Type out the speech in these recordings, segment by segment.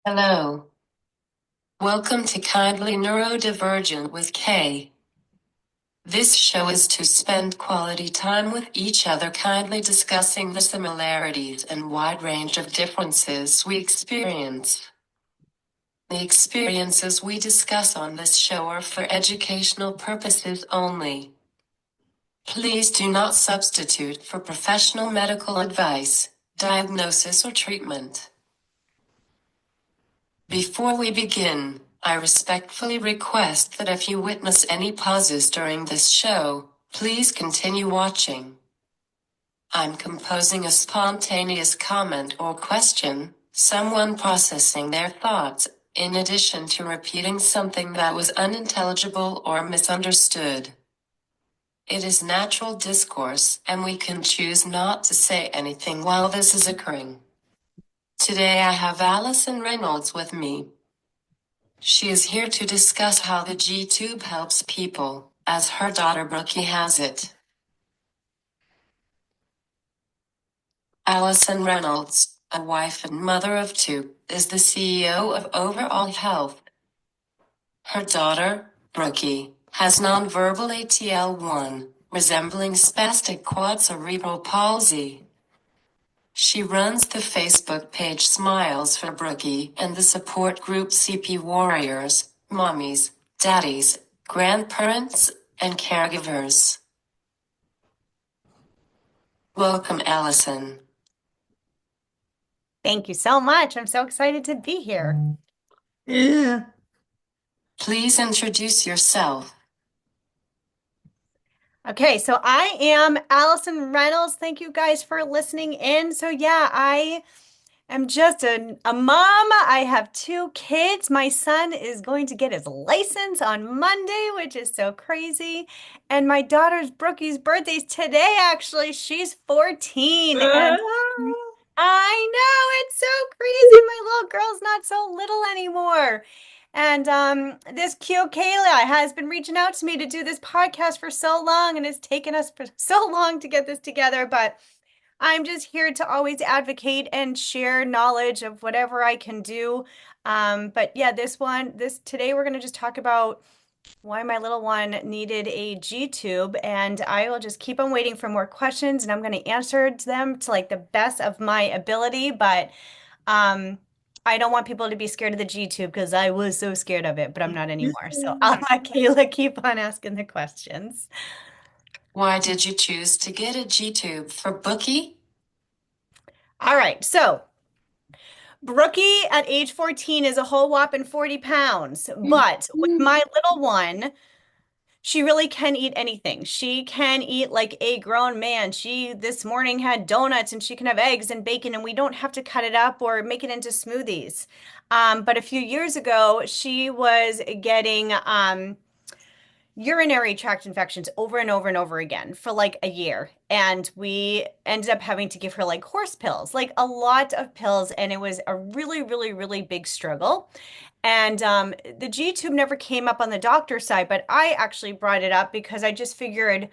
Hello. Welcome to Kindly Neurodivergent with Kay. This show is to spend quality time with each other, kindly discussing the similarities and wide range of differences we experience. The experiences we discuss on this show are for educational purposes only. Please do not substitute for professional medical advice, diagnosis, or treatment. Before we begin, I respectfully request that if you witness any pauses during this show, please continue watching. I'm composing a spontaneous comment or question, someone processing their thoughts, in addition to repeating something that was unintelligible or misunderstood. It is natural discourse, and we can choose not to say anything while this is occurring. Today I have Allison Reynolds with me. She is here to discuss how the G-tube helps people, as her daughter Brookie has it. Allison Reynolds, a wife and mother of two, is the CEO of Overall Health. Her daughter, Brookie, has nonverbal ATL1, resembling spastic quad cerebral palsy. She runs the Facebook page Smiles for Brookie and the support group CP Warriors, Mommies, Daddies, Grandparents, and Caregivers. Welcome, Allison. Thank you so much. I'm so excited to be here. Yeah. Please introduce yourself. Okay, so I am Allison Reynolds. Thank you guys for listening in. So, yeah, I am just a mom. I have two kids. My son is going to get his license on Monday, which is so crazy. And my daughter's Brookie's birthday's today, actually. She's 14. And I know it's so crazy. My little girl's not so little anymore. And this cute Kayla has been reaching out to me to do this podcast for so long, and it's taken us for so long to get this together. But I'm just here to always advocate and share knowledge of whatever I can do. But yeah, this today we're going to just talk about why my little one needed a G tube, and I will just keep on waiting for more questions, and I'm going to answer them to like the best of my ability. But um, I don't want people to be scared of the G tube because I was so scared of it, but I'm not anymore. So I'll let Kayla keep on asking the questions. Why did you choose to get a G-tube for Brookie? All right, so Brookie at age 14 is a whole whopping 40 pounds, but with my little one, she really can eat anything. She can eat like a grown man. She this morning had donuts and she can have eggs and bacon, and we don't have to cut it up or make it into smoothies. But a few years ago, she was getting urinary tract infections over and over and over again for like a year. And we ended up having to give her like horse pills, like a lot of pills. And it was a really, really, really big struggle. And the G tube never came up on the doctor side, but I actually brought it up because I just figured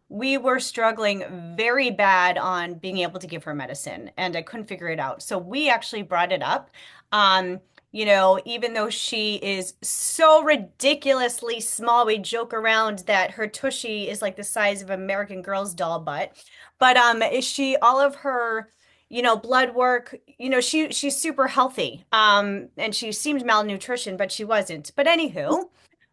we were struggling very bad on being able to give her medicine, and I couldn't figure it out. So we actually brought it up. Even though she is so ridiculously small, we joke around that her tushy is like the size of American Girl's doll butt. But all of her blood work, she's super healthy. And she seemed malnutrition, but she wasn't. But anywho,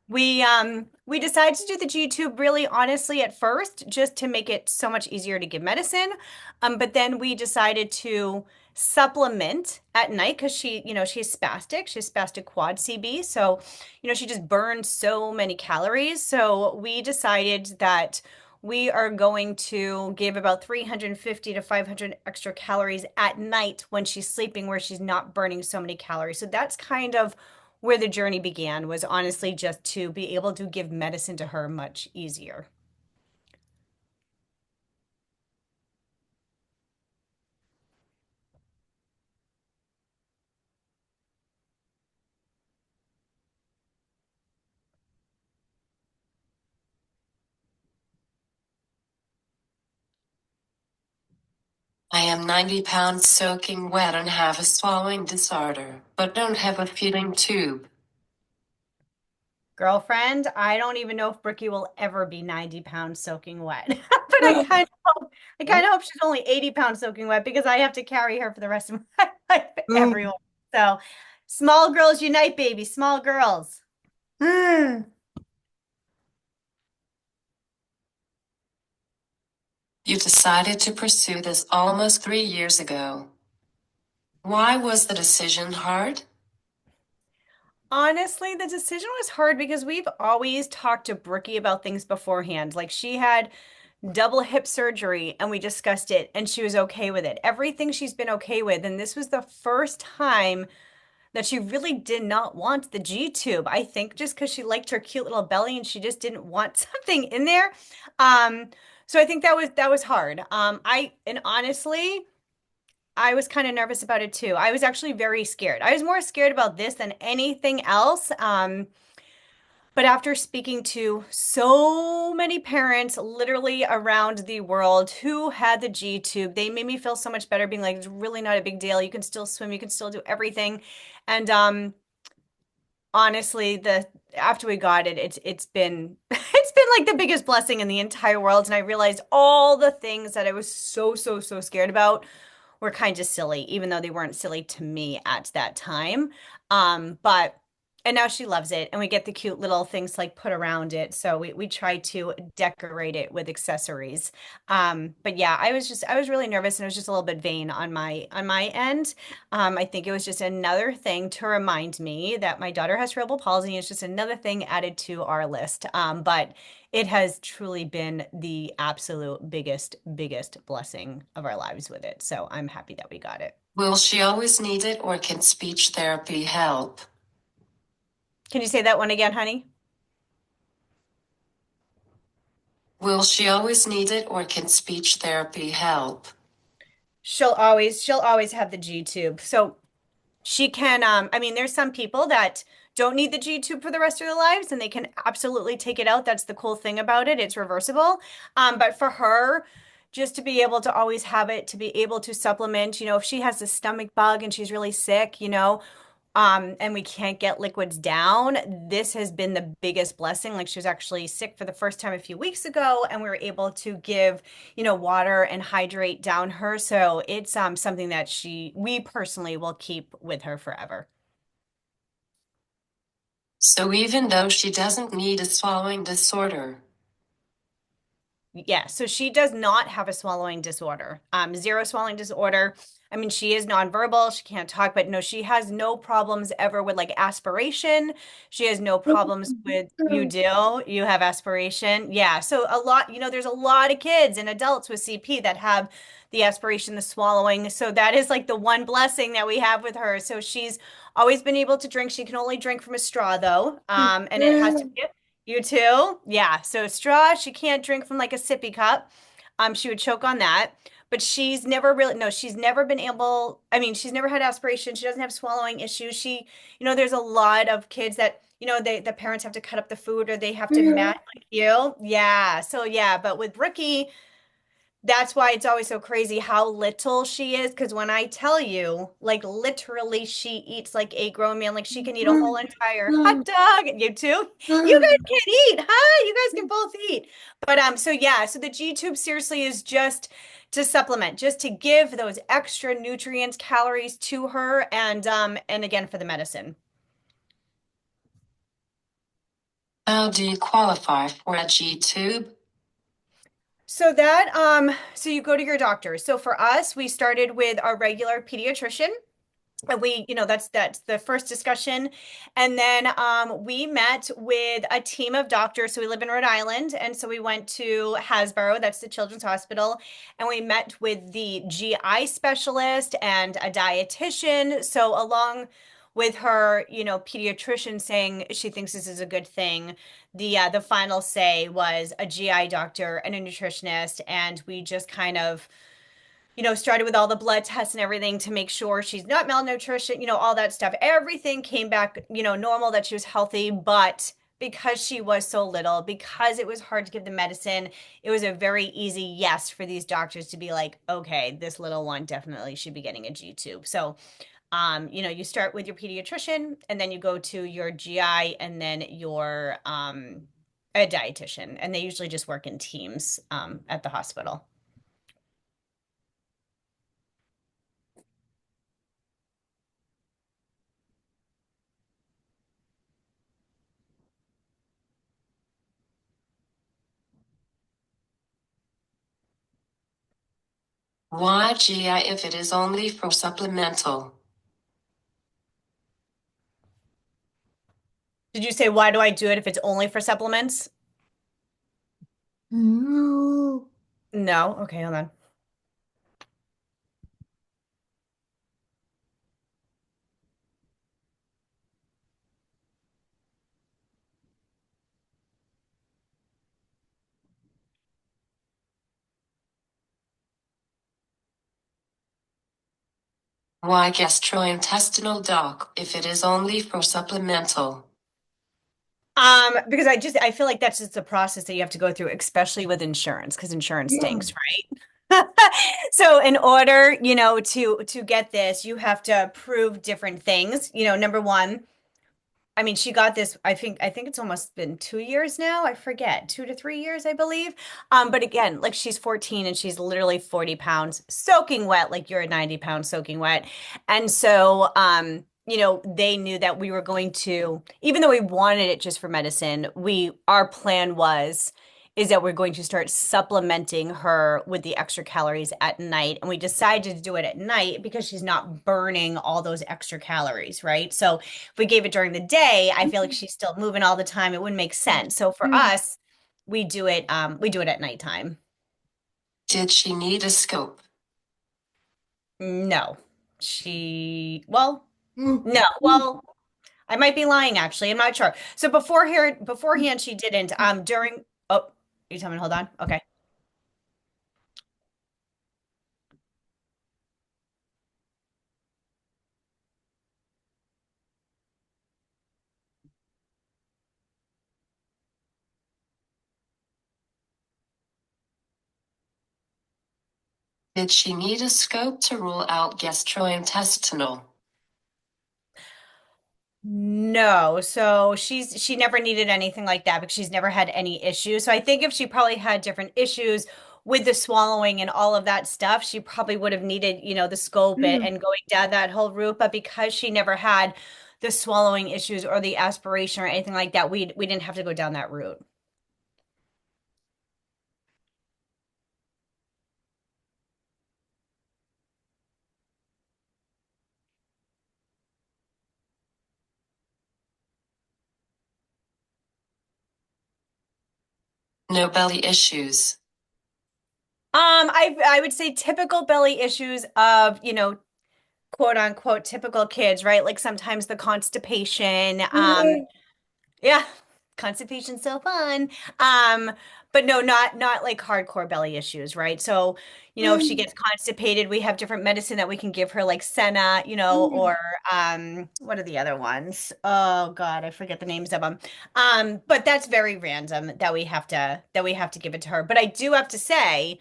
we decided to do the G tube really honestly at first, just to make it so much easier to give medicine. But then we decided to supplement at night because she's spastic. She's spastic quad CB. So, she just burns so many calories. So we decided that we are going to give about 350 to 500 extra calories at night when she's sleeping, where she's not burning so many calories. So that's kind of where the journey began, was honestly just to be able to give medicine to her much easier. I am 90 pounds soaking wet and have a swallowing disorder, but don't have a feeding tube. Girlfriend, I don't even know if Brookie will ever be 90 pounds soaking wet. But I kind of hope she's only 80 pounds soaking wet because I have to carry her for the rest of my life, everyone. So small girls unite, baby. Small girls. You decided to pursue this almost 3 years ago. Why was the decision hard? Honestly, the decision was hard because we've always talked to Brookie about things beforehand. Like she had double hip surgery and we discussed it and she was okay with it. Everything she's been okay with. And this was the first time that she really did not want the G tube. I think just because she liked her cute little belly and she just didn't want something in there. Um, so I think that was hard. And honestly, I was kind of nervous about it too. I was actually very scared. I was more scared about this than anything else. But after speaking to so many parents literally around the world who had the G tube, they made me feel so much better being like, it's really not a big deal. You can still swim, you can still do everything. And honestly, the after we got it, it's been it's been like the biggest blessing in the entire world. And I realized all the things that I was so scared about were kind of silly, even though they weren't silly to me at that time. But and now she loves it, and we get the cute little things like put around it. So we try to decorate it with accessories. But yeah, I was really nervous, and it was just a little bit vain on my end. I think it was just another thing to remind me that my daughter has cerebral palsy. It's just another thing added to our list. But it has truly been the absolute biggest blessing of our lives with it. So I'm happy that we got it. Will she always need it or can speech therapy help? Can you say that one again, honey? Will she always need it or can speech therapy help? She'll always have the G tube. So she can I mean there's some people that don't need the G tube for the rest of their lives and they can absolutely take it out. That's the cool thing about it. It's reversible. But for her, just to be able to always have it, to be able to supplement, if she has a stomach bug and she's really sick, and we can't get liquids down, this has been the biggest blessing. Like she was actually sick for the first time a few weeks ago, and we were able to give, water and hydrate down her. So it's something that we personally will keep with her forever. So even though she doesn't need a swallowing disorder, Yeah, so she does not have a swallowing disorder. Zero swallowing disorder. I mean, she is nonverbal, she can't talk, but no, she has no problems ever with like aspiration. She has no problems with you do. You have aspiration. Yeah. So a lot, there's a lot of kids and adults with CP that have the aspiration, the swallowing. So that is like the one blessing that we have with her. So she's always been able to drink. She can only drink from a straw though. And it has to be you too? Yeah. So straw, she can't drink from like a sippy cup. She would choke on that. But she's never really, no, she's never been able, I mean, she's never had aspiration. She doesn't have swallowing issues. There's a lot of kids that, the parents have to cut up the food or they have to mat like you. Yeah. So yeah, but with Brookie, that's why it's always so crazy how little she is. Because when I tell you, like literally, she eats like a grown man. Like she can eat a whole entire hot dog. You too. You guys can't eat, huh? You guys can both eat. But so yeah, so the G tube seriously is just to supplement, just to give those extra nutrients, calories to her, and again for the medicine. how do you qualify for a G tube? So you go to your doctor. So for us, we started with our regular pediatrician. That's the first discussion. And then we met with a team of doctors. So we live in Rhode Island. And so we went to Hasbro, that's the Children's Hospital, and we met with the GI specialist and a dietitian. So along with her, pediatrician saying she thinks this is a good thing. The final say was a GI doctor and a nutritionist, and we just kind of started with all the blood tests and everything to make sure she's not malnutrition, all that stuff. Everything came back, normal, that she was healthy, but because she was so little, because it was hard to give the medicine, it was a very easy yes for these doctors to be like, okay, this little one definitely should be getting a G tube. So, you start with your pediatrician and then you go to your GI and then your a dietitian, and they usually just work in teams at the hospital. Why GI if it is only for supplemental? Did you say why do I do it if it's only for supplements? No. No. Okay, hold on. Why gastrointestinal doc if it is only for supplemental? Because I feel like that's just a process that you have to go through, especially with insurance, because insurance Yeah. stinks, right? So in order, to get this, you have to prove different things. Number one, I mean, she got this, I think it's almost been 2 years now. I forget, 2 to 3 years, I believe. But again, like she's 14 and she's literally 40 pounds soaking wet, like you're a 90 pound soaking wet. And so, they knew that we were going to, even though we wanted it just for medicine, our plan is that we're going to start supplementing her with the extra calories at night. And we decided to do it at night because she's not burning all those extra calories, right? So if we gave it during the day, I feel like she's still moving all the time. It wouldn't make sense. So for us, we do it at nighttime. Did she need a scope? No. Well, no. Well, I might be lying actually. I'm not sure. So beforehand she didn't. During Oh, you tell me to hold on. Okay. Did she need a scope to rule out gastrointestinal? No, so she never needed anything like that because she's never had any issues. So I think if she probably had different issues with the swallowing and all of that stuff, she probably would have needed, the scope and going down that whole route. But because she never had the swallowing issues or the aspiration or anything like that, we didn't have to go down that route. No belly issues. I would say typical belly issues of, quote unquote typical kids, right? Like sometimes the constipation, yeah, constipation's so fun. Um, but no, not like hardcore belly issues, right? So, if she gets constipated, we have different medicine that we can give her, like Senna, or what are the other ones? Oh God, I forget the names of them. But that's very random that we have to give it to her. But I do have to say,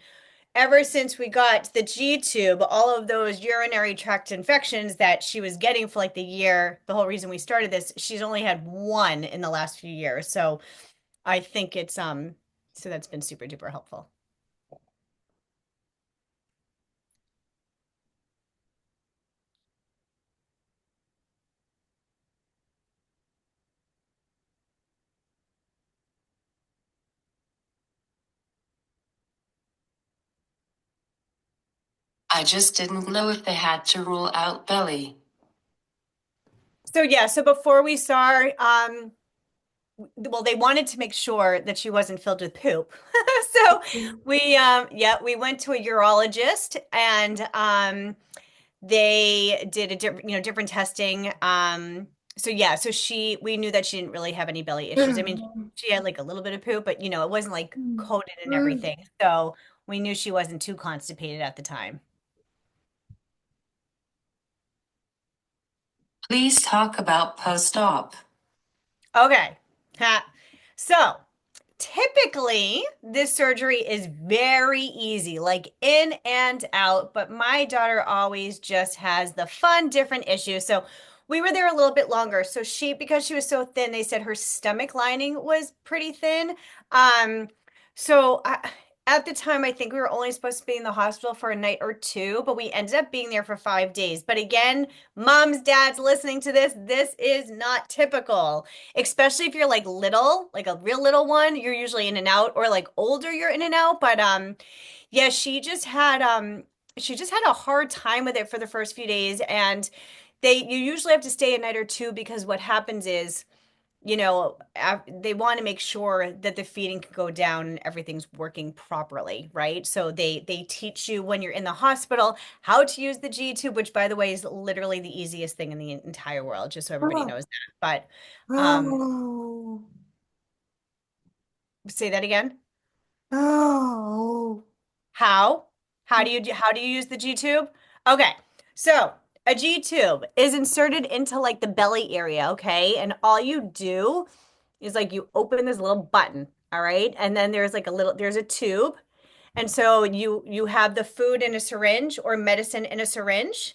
ever since we got the G tube, all of those urinary tract infections that she was getting for like the whole reason we started this, she's only had one in the last few years. So I think so that's been super duper helpful. I just didn't know if they had to rule out belly. So yeah, so before we saw, well, they wanted to make sure that she wasn't filled with poop. So we went to a urologist and they did a different, different testing. So yeah, so we knew that she didn't really have any belly issues. I mean, she had like a little bit of poop, but it wasn't like coated and everything. So we knew she wasn't too constipated at the time. Please talk about post-op. Okay. Ha. So, typically, this surgery is very easy, like in and out, but my daughter always just has the fun, different issues. So, we were there a little bit longer. So, because she was so thin, they said her stomach lining was pretty thin. Um, at the time, I think we were only supposed to be in the hospital for a night or two, but we ended up being there for 5 days. But again, moms, dads listening to this is not typical, especially if you're like little, like a real little one, you're usually in and out, or like older, you're in and out. But yeah, she just had a hard time with it for the first few days, and you usually have to stay a night or two because what happens is, they want to make sure that the feeding can go down and everything's working properly, right? So they teach you when you're in the hospital how to use the G tube, which by the way is literally the easiest thing in the entire world, just so everybody Oh, knows that. But um oh, say that again. oh. How? How do you use the G tube? Okay. So, a G tube is inserted into like the belly area, okay? And all you do is like you open this little button, all right? And then there's a tube. And so you have the food in a syringe or medicine in a syringe.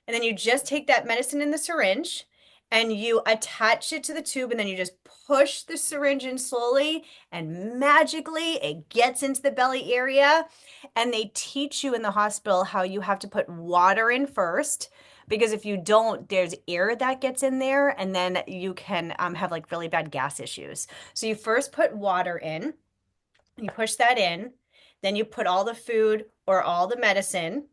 And then you just take that medicine in the syringe and you attach it to the tube, and then you just push the syringe in slowly, and magically it gets into the belly area. And they teach you in the hospital how you have to put water in first, because if you don't, there's air that gets in there, and then you can have like really bad gas issues. So you first put water in, you push that in, then you put all the food or all the medicine,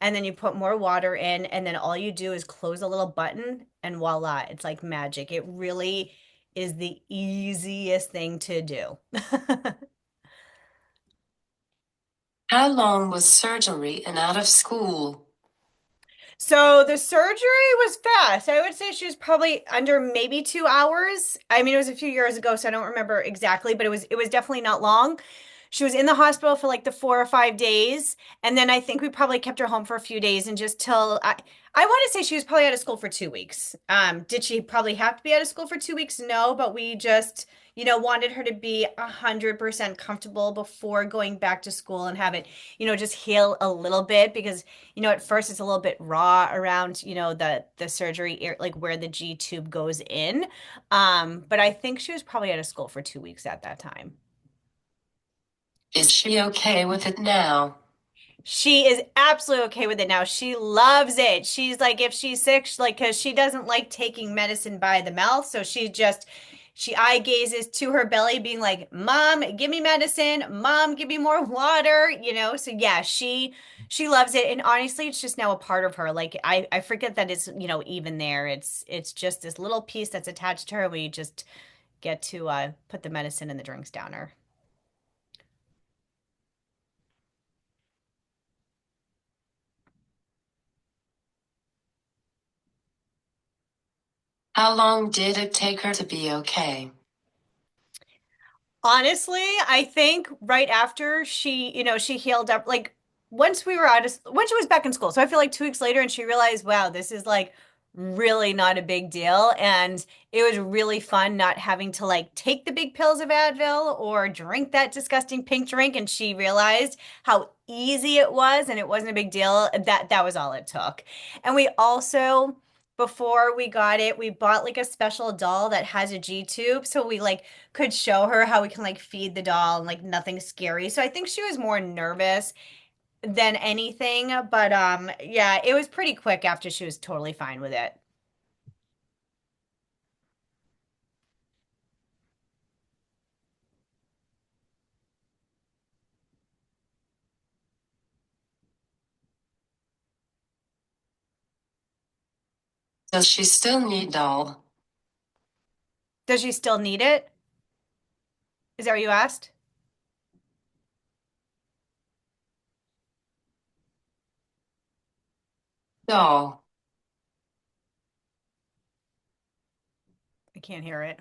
and then you put more water in, and then all you do is close a little button, and voila, it's like magic. It really is the easiest thing to do. How long was surgery and out of school? So the surgery was fast. I would say she was probably under maybe 2 hours. I mean, it was a few years ago, so I don't remember exactly, but it was definitely not long. She was in the hospital for like the 4 or 5 days, and then I think we probably kept her home for a few days, and just till I want to say she was probably out of school for 2 weeks. Did she probably have to be out of school for 2 weeks? No, but we just, wanted her to be 100% comfortable before going back to school and have it, just heal a little bit, because at first it's a little bit raw around, the surgery, like where the G tube goes in. But I think she was probably out of school for 2 weeks at that time. Is she okay with it now? She is absolutely okay with it now. She loves it. She's like, if she's sick, like, because she doesn't like taking medicine by the mouth. So she eye gazes to her belly, being like, Mom, give me medicine. Mom, give me more water. So yeah, she loves it. And honestly, it's just now a part of her. Like, I forget that it's, even there. It's just this little piece that's attached to her. We just get to put the medicine and the drinks down her. How long did it take her to be okay? Honestly, I think right after she healed up, like when she was back in school. So I feel like 2 weeks later, and she realized, wow, this is like really not a big deal. And it was really fun not having to like take the big pills of Advil or drink that disgusting pink drink. And she realized how easy it was, and it wasn't a big deal. That was all it took. And we also, before we got it, we bought like a special doll that has a G tube. So we like could show her how we can like feed the doll, and like nothing scary. So I think she was more nervous than anything, but yeah, it was pretty quick after she was totally fine with it. Does she still need doll? Does she still need it? Is that what you asked? Doll. I can't hear it.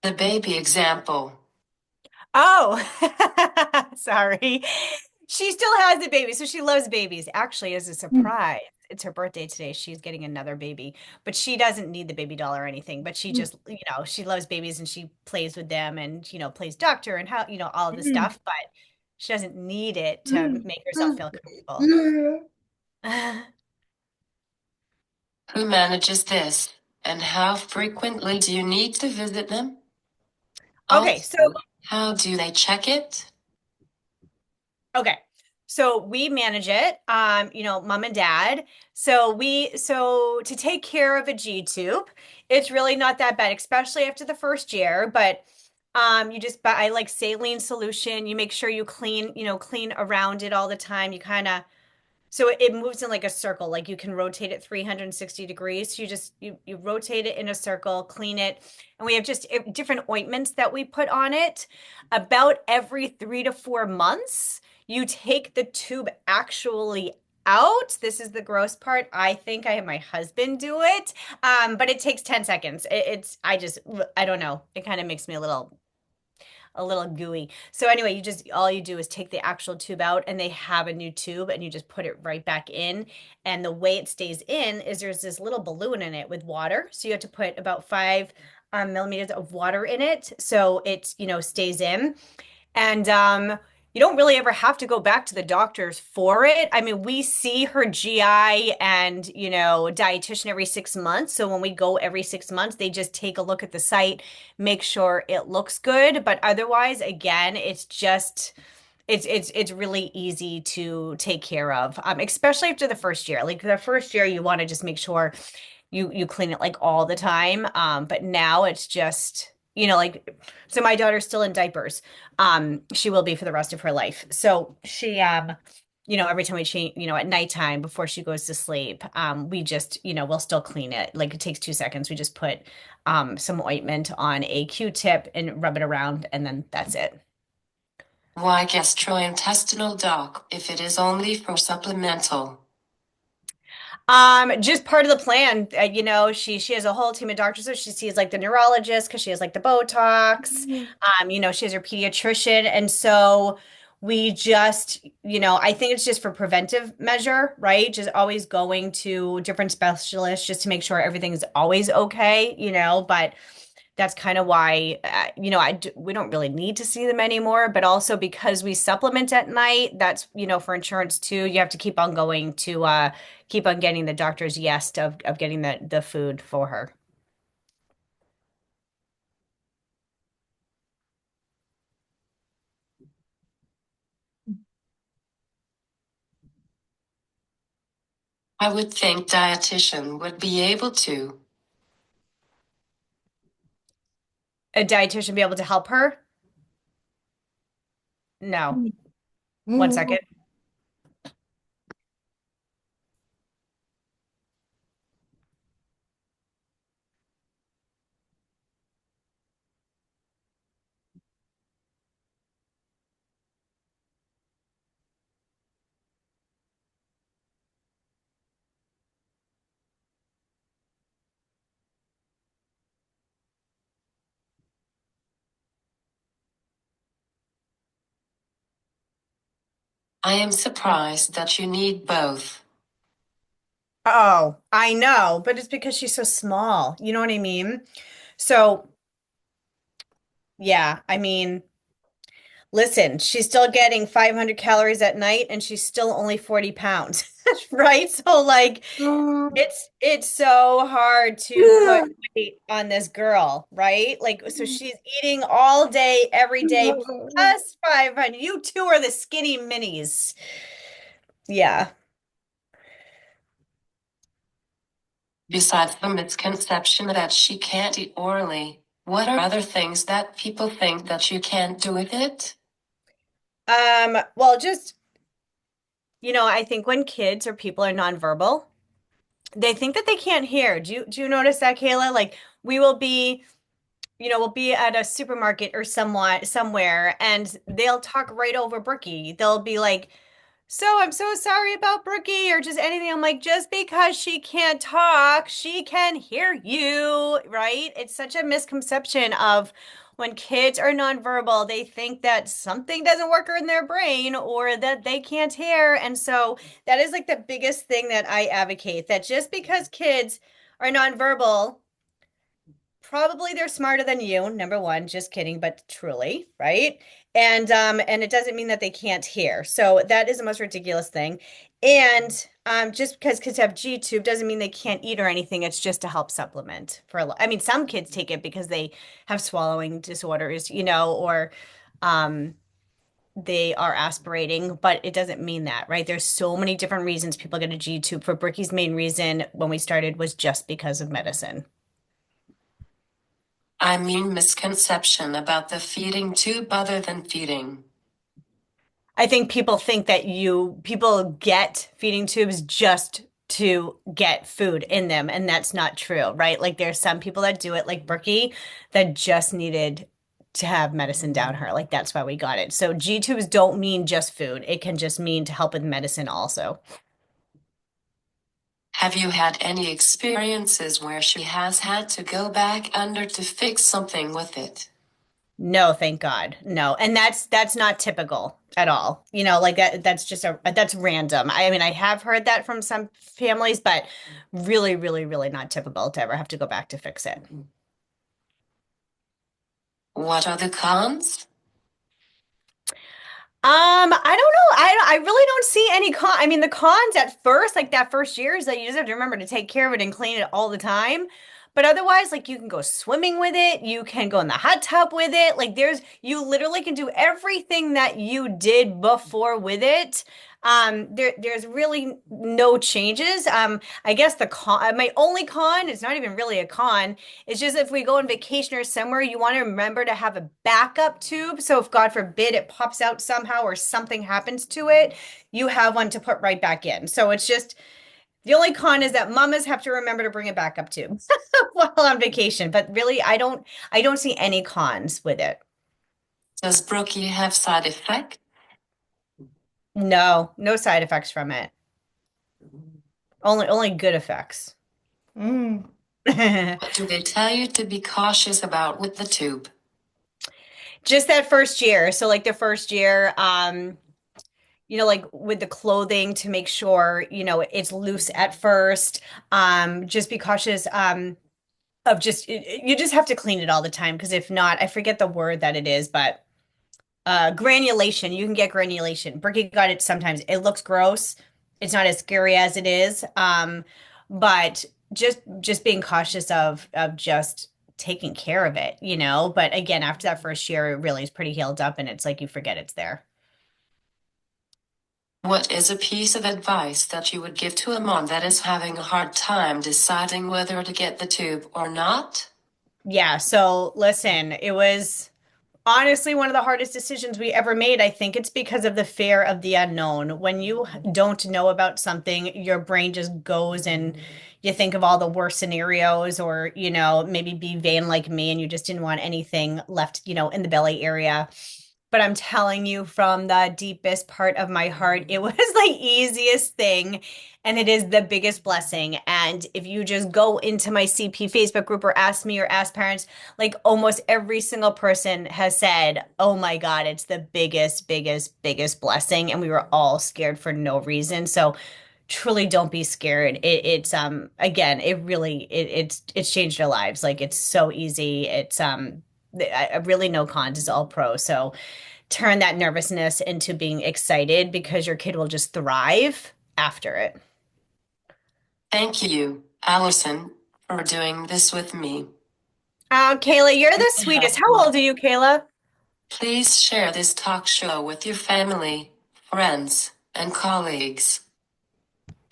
The baby example. Oh, sorry. She still has a baby, so she loves babies. Actually, as a surprise, it's her birthday today. She's getting another baby, but she doesn't need the baby doll or anything. But she just, she loves babies and she plays with them and, plays doctor and how, all of the stuff, but she doesn't need it to make herself feel comfortable. Who manages this? And how frequently do you need to visit them? Okay, so Also, how do they check it? Okay. So we manage it, mom and dad. So to take care of a G tube, it's really not that bad, especially after the first year. But you just buy like saline solution. You make sure you clean around it all the time. You kind of so it moves in like a circle, like you can rotate it 360 degrees. So you rotate it in a circle, clean it, and we have just different ointments that we put on it. About every 3 to 4 months, you take the tube actually out. This is the gross part. I think I have my husband do it, but it takes 10 seconds. I don't know. It kind of makes me a little gooey. So anyway, all you do is take the actual tube out and they have a new tube and you just put it right back in. And the way it stays in is there's this little balloon in it with water. So you have to put about 5 millimeters of water in it so it, stays in. And you don't really ever have to go back to the doctors for it. I mean, we see her GI and, dietitian every 6 months. So when we go every 6 months, they just take a look at the site, make sure it looks good. But otherwise, again, it's really easy to take care of, especially after the first year. Like the first year, you want to just make sure you clean it like all the time. But now it's just, like so my daughter's still in diapers. She will be for the rest of her life. So she every time we change, at nighttime before she goes to sleep, we just, we'll still clean it. Like it takes 2 seconds. We just put some ointment on a Q-tip and rub it around, and then that's it. Why gastrointestinal doc if it is only for supplemental? Just part of the plan. She has a whole team of doctors. So she sees like the neurologist because she has like the Botox. She has her pediatrician, and so we just, I think it's just for preventive measure, right? Just always going to different specialists just to make sure everything's always okay. But that's kind of why we don't really need to see them anymore, but also because we supplement at night, that's for insurance too, you have to keep on going to keep on getting the doctor's yes of getting the food for her. I would think dietitian would be able to. A dietitian be able to help her? No. 1 second. I am surprised that you need both. Oh, I know, but it's because she's so small. You know what I mean? So, yeah, I mean, listen, she's still getting 500 calories at night and she's still only 40 pounds, right? So like it's so hard to put weight on this girl, right? Like so she's eating all day, every day, plus 500. You two are the skinny minis. Yeah. Besides the misconception that she can't eat orally, what are other things that people think that you can't do with it? Well, just, I think when kids or people are nonverbal, they think that they can't hear. Do you notice that, Kayla? Like we will be we'll be at a supermarket or somewhere and they'll talk right over Brookie. They'll be like, "So I'm so sorry about Brookie," or just anything. I'm like, just because she can't talk, she can hear you, right? It's such a misconception of when kids are nonverbal, they think that something doesn't work in their brain or that they can't hear. And so that is like the biggest thing that I advocate, that just because kids are nonverbal, probably they're smarter than you, number one, just kidding, but truly, right? And it doesn't mean that they can't hear. So that is the most ridiculous thing. And just because kids have G tube doesn't mean they can't eat or anything. It's just to help supplement for a lot. I mean, some kids take it because they have swallowing disorders, or um they are aspirating, but it doesn't mean that, right? There's so many different reasons people get a G tube. For Brookie's main reason when we started was just because of medicine. I mean misconception about the feeding tube other than feeding. I think people think that people get feeding tubes just to get food in them, and that's not true, right? Like there's some people that do it, like Brookie, that just needed to have medicine down her. Like that's why we got it. So G tubes don't mean just food. It can just mean to help with medicine also. Have you had any experiences where she has had to go back under to fix something with it? No, thank God. No. And that's not typical at all. Like that's just that's random. I mean, I have heard that from some families, but really, really, really not typical to ever have to go back to fix it. What are the cons? I don't know. I really don't see any I mean, the cons at first, like that first year, is that you just have to remember to take care of it and clean it all the time. But otherwise, like you can go swimming with it, you can go in the hot tub with it. Like you literally can do everything that you did before with it. There's really no changes. I guess my only con, it's not even really a con, it's just if we go on vacation or somewhere, you want to remember to have a backup tube. So if God forbid it pops out somehow or something happens to it, you have one to put right back in. So it's just the only con is that mamas have to remember to bring a backup tube while on vacation. But really, I don't see any cons with it. Does Brookie have side effects? No, no side effects from it. Only good effects. Mm. What do they tell you to be cautious about with the tube? Just that first year. So like the first year, like with the clothing to make sure, it's loose at first. Just be cautious, of you just have to clean it all the time because if not, I forget the word that it is, but granulation, you can get granulation. Bricky got it sometimes. It looks gross. It's not as scary as it is. But just being cautious of just taking care of it, But again, after that first year, it really is pretty healed up and it's like you forget it's there. What is a piece of advice that you would give to a mom that is having a hard time deciding whether to get the tube or not? Yeah, so listen, it was honestly one of the hardest decisions we ever made. I think it's because of the fear of the unknown. When you don't know about something, your brain just goes and you think of all the worst scenarios, or, maybe be vain like me and you just didn't want anything left, in the belly area. But I'm telling you from the deepest part of my heart, it was the easiest thing and it is the biggest blessing. And if you just go into my CP Facebook group or ask me or ask parents, like almost every single person has said, "Oh my God, it's the biggest, biggest, biggest blessing." And we were all scared for no reason. So truly don't be scared. It's again, it's changed our lives. Like it's so easy. It's I really no cons. It's all pro. So turn that nervousness into being excited because your kid will just thrive after it. Thank you, Allison, for doing this with me. Kayla, you're the sweetest. How old are you, Kayla? Please share this talk show with your family, friends, and colleagues.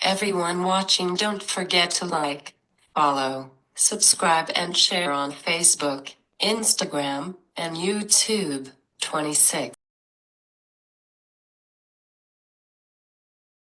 Everyone watching, don't forget to like, follow, subscribe, and share on Facebook, Instagram, and YouTube. 26.